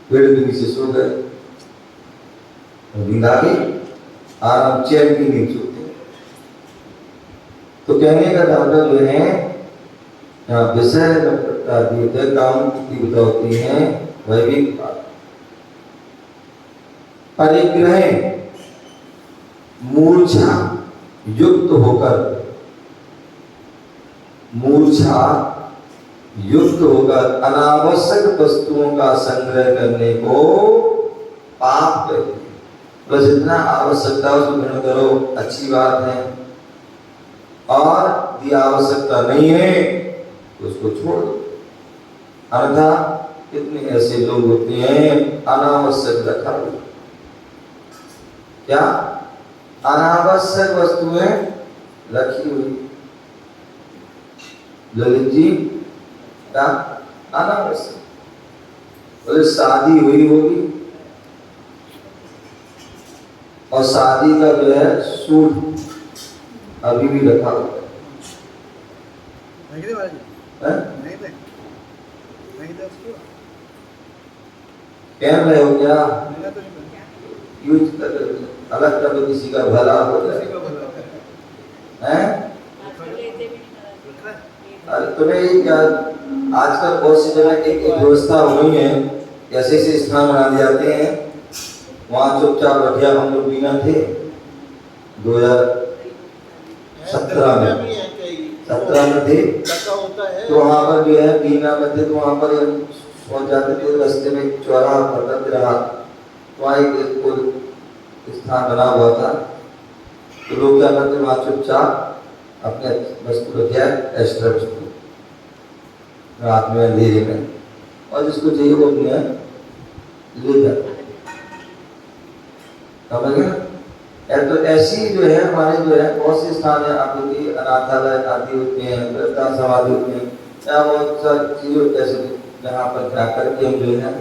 पेड़ के नीचे सो गए, नींद आ गई, आराम चैन की नींद सोते। तो कहने का तात्पर्य जो है, यहाँ विषय काम की तीव्रता होती है, वह भी परिग्रह मूर्छा युक्त होकर, मूर्छा युक्त होकर अनावश्यक वस्तुओं का संग्रह करने को पाप कहते हैं। बस जितना आवश्यकता उसको ग्रहण करो, अच्छी बात है, और यदि आवश्यकता नहीं है तो उसको छोड़ दो। अन्यथा कितने ऐसे लोग होते हैं अनावश्यक रखा हुआ, क्या अनावश्यक वस्तुएं रखी हुई। ललित जी क्या अनावश्यक, तो शादी हुई होगी और शादी का जो है सूट अभी भी रखा हुआ पहन रहे हो क्या, यूज कर रहे हो, अलग कर दो, किसी का भला हो जाए। अरे तुम्हें क्या आजकल बहुत सी जगह एक व्यवस्था हुई है, ऐसे ऐसे स्थान बना दिए जाते हैं, वहाँ चुपचाप रखिया। हम लोग बीना थे 2017 में थे, तो वहाँ पर जो है बीना में थे, तो वहाँ पर पहुँच जाते थे, रास्ते में चौराहा पड़ता रहा, वहाँ एक स्थान बना हुआ था, तो लोग क्या करते वहाँ चुपचाप अपने वस्तु रखिया, एक्स्ट्रा वस्तु रात में अंधेरे में, और जिसको चाहिए वो अपने ले जाता। समझ गए? तो ऐसी जो है हमारे जो है बहुत से स्थान है, आपकी अनाथालय आदि होते हैं, समाधि होते हैं, या बहुत सारी चीजें ऐसे जहाँ पर जाकर के हम जो है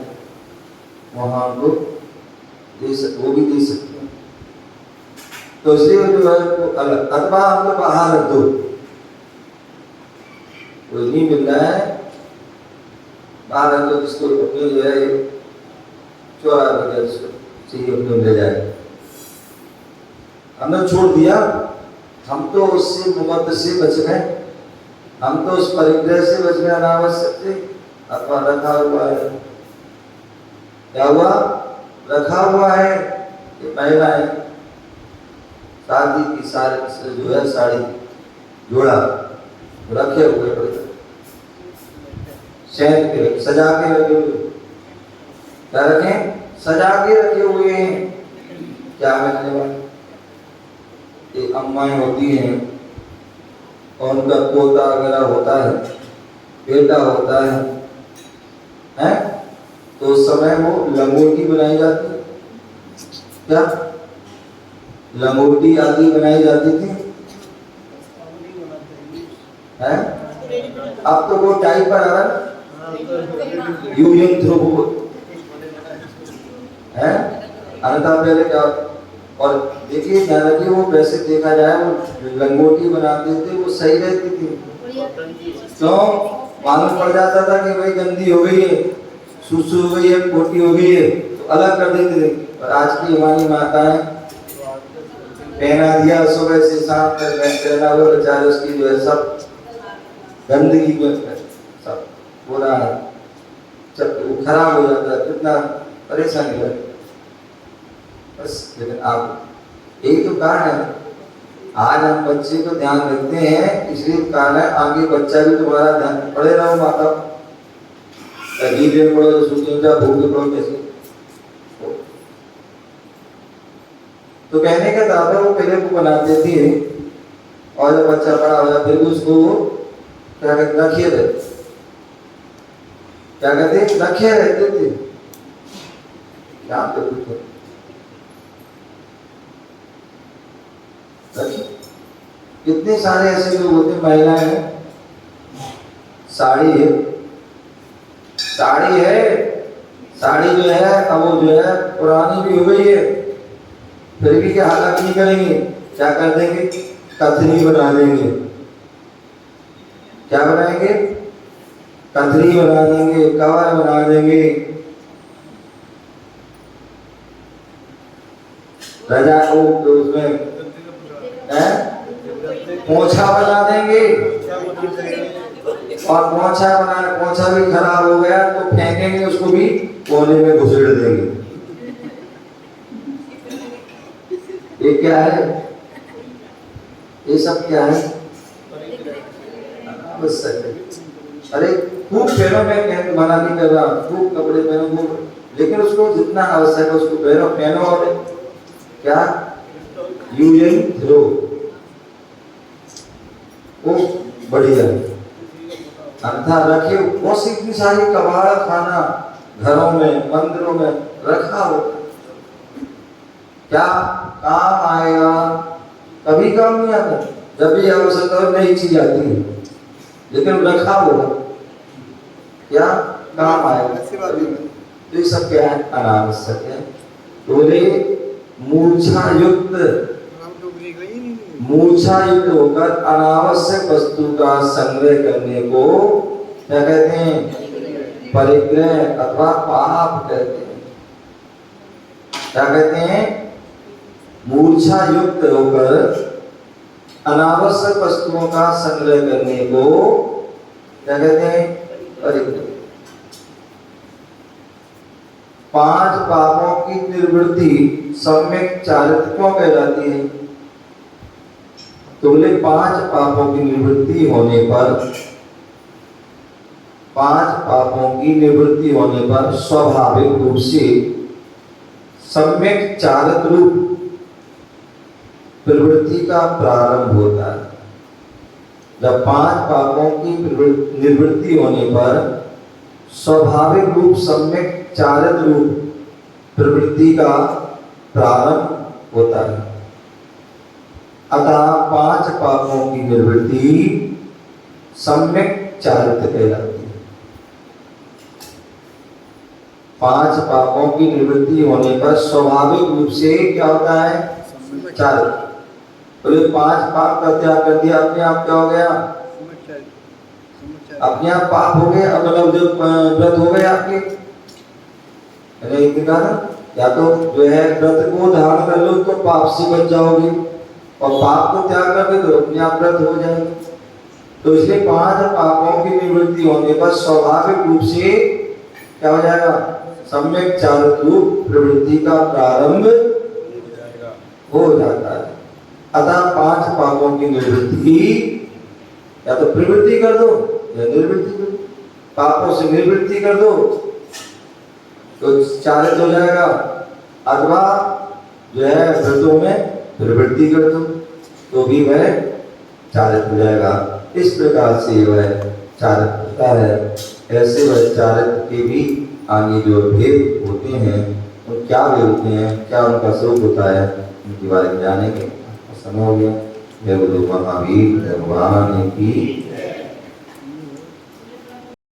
वहाँ हमको वो भी दे सकते हैं। तो इसलिए जो है वो अलग, अथवा हम लोग बाहर रख दो, कोई नहीं मिल रहा है बाहर रख दो, जिसको अपने जो है चोरा वगैरह जिसको चाहिए अपने ले जाए। हमने छोड़ दिया, हम तो उससे मुकद्दर से बच गए, हम तो उस परिग्रह से बच गए अनावश्यक से। अथवा रखा हुआ है, क्या हुआ, रखा हुआ है, ये पहला है शादी की सारी जो है साड़ी जोड़ा रखे हुए, चैन के सजा के रखे हुए, क्या रखें? सजा के रखे हुए हैं। क्या करने वाले? ये अम्माएं होती हैं और उनका पोता वगैरह होता है, बेटा होता है? तो उस समय वो लंगोटी बनाई जाती है। क्या लंगोटी आदि बनाई जाती थी? है? अब तो वो टाइप पर आ रहा है, यूजिंग थ्रू है। अन्यथा पहले क्या? और देखिए ध्यान रखिए, वो वैसे देखा जाए वो लंगोटी बनाते थे, वो सही रहती थी। क्यों? मालूम पड़ जाता था कि भाई गंदी हो गई है, सुसु हो गई है, पोटी हो गई है, तो अलग कर देते थे। और आज की हमारी माताएं पहना दिया, सुबह से शाम तक पहना हुआ, बेचारे उसकी जो है सब गंदगी में सब पूरा जब वो खराब हो जाता है, कितना परेशानी है। बस लेकिन आप यही तो कारण है, आज हम बच्चे को ध्यान रखते हैं, इसलिए कारण है आगे बच्चा भी तुम्हारा ध्यान पड़े रहो। माता पढ़ो तो सूचना जा भूखे पढ़ो कैसे। तो कहने का दादा वो पहले को बनाते थे, और जब बच्चा बड़ा हो जाए फिर भी उसको क्या कहते रखे रहते, क्या कहते रखे रहते थे। क्या तो पूछो कितने सारे ऐसे लोग होते, महिलाएं हैं, साड़ी है, साड़ी है, साड़ी जो है अब वो जो है पुरानी भी हो गई है, फिर भी क्या हालत नहीं करेंगे, क्या कर देंगे? कथनी बना देंगे। क्या बनाएंगे? कथनी बना देंगे, कवर बना देंगे, रजा को उसमें पोछा बना देंगे। और पोछा भी खराब हो गया तो फेंकेंगे, उसको भी कोने में घुसेड़ देंगे। ये क्या है? ये सब क्या है? बस अरे खूब पहनो, मैं मना नहीं कर रहा, खूब कपड़े पहनो, लेकिन उसको जितना आवश्यक है उसको पहनो। और क्या? यूज एंड थ्रो, वो बढ़िया अन्यथा रखे। बहुत इतनी सारी कबाड़ खाना घरों में, मंदिरों में रखा हो, क्या काम आएगा? कभी काम नहीं आता। जब भी आवश्यकता हो नई चीज आती है, लेकिन रखा होगा क्या काम आएगा? तो ये सब क्या है? अनावश्यक है। बोले मूर्छा युक्त होकर अनावश्यक वस्तु का संग्रह करने को क्या कहते हैं? परिग्रह अथवा पाप कहते हैं। क्या कहते हैं? मूर्छा युक्त होकर अनावश्यक वस्तुओं का संग्रह करने को क्या कहते हैं? परिग्रह। 5 पापों की निर्वृत्ति सम्यक चारित्र क्यों कहलाती है? तो बोले 5 पापों की निवृत्ति होने पर, 5 पापों की निवृत्ति होने पर स्वाभाविक रूप से सम्यक चारित्र रूप प्रवृत्ति का प्रारंभ होता है। जब 5 पापों की निवृत्ति होने पर स्वाभाविक रूप सम्यक चारित्र रूप प्रवृत्ति का प्रारंभ होता है। अतः 5 पापों की निवृत्ति सम्यक चारित्र कहलाती है। 5 पापों की निवृत्ति होने पर स्वाभाविक रूप से क्या होता है? चारित्र। तो ये 5 पाप का त्याग कर दिया, अपने आप क्या हो गया? अपने आप पाप हो गए। अब मतलब जो व्रत हो गए आपके, या तो जो है व्रत को धारण कर लो तो पाप से बच जाओगे, और पाप को त्याग करके तो अपने आप व्रत हो जाएंगे। तो इसलिए 5 पापों की निवृत्ति होने पर स्वाभाविक रूप से क्या हो जाएगा? सम्यक चारित्र रूप प्रवृत्ति का प्रारंभ हो जाता है। अतः 5 पापों की निवृत्ति या तो प्रवृत्ति कर दो या निर्वृत्ति कर दो। पापों से निवृत्ति कर दो तो चारित्र हो जाएगा, अथवा जो है व्रतों में प्रवृत्ति कर दो तो भी वह चारित्र हो जाएगा। इस प्रकार से वह चारित्रता है। ऐसे वह चारित्र के भी आगे जो भेद होते हैं वो क्या भेद होते हैं, क्या उनका स्वरूप होता है, उनके बारे में जानेंगे। समय हो गया। जय गुरु महावीर भगवान की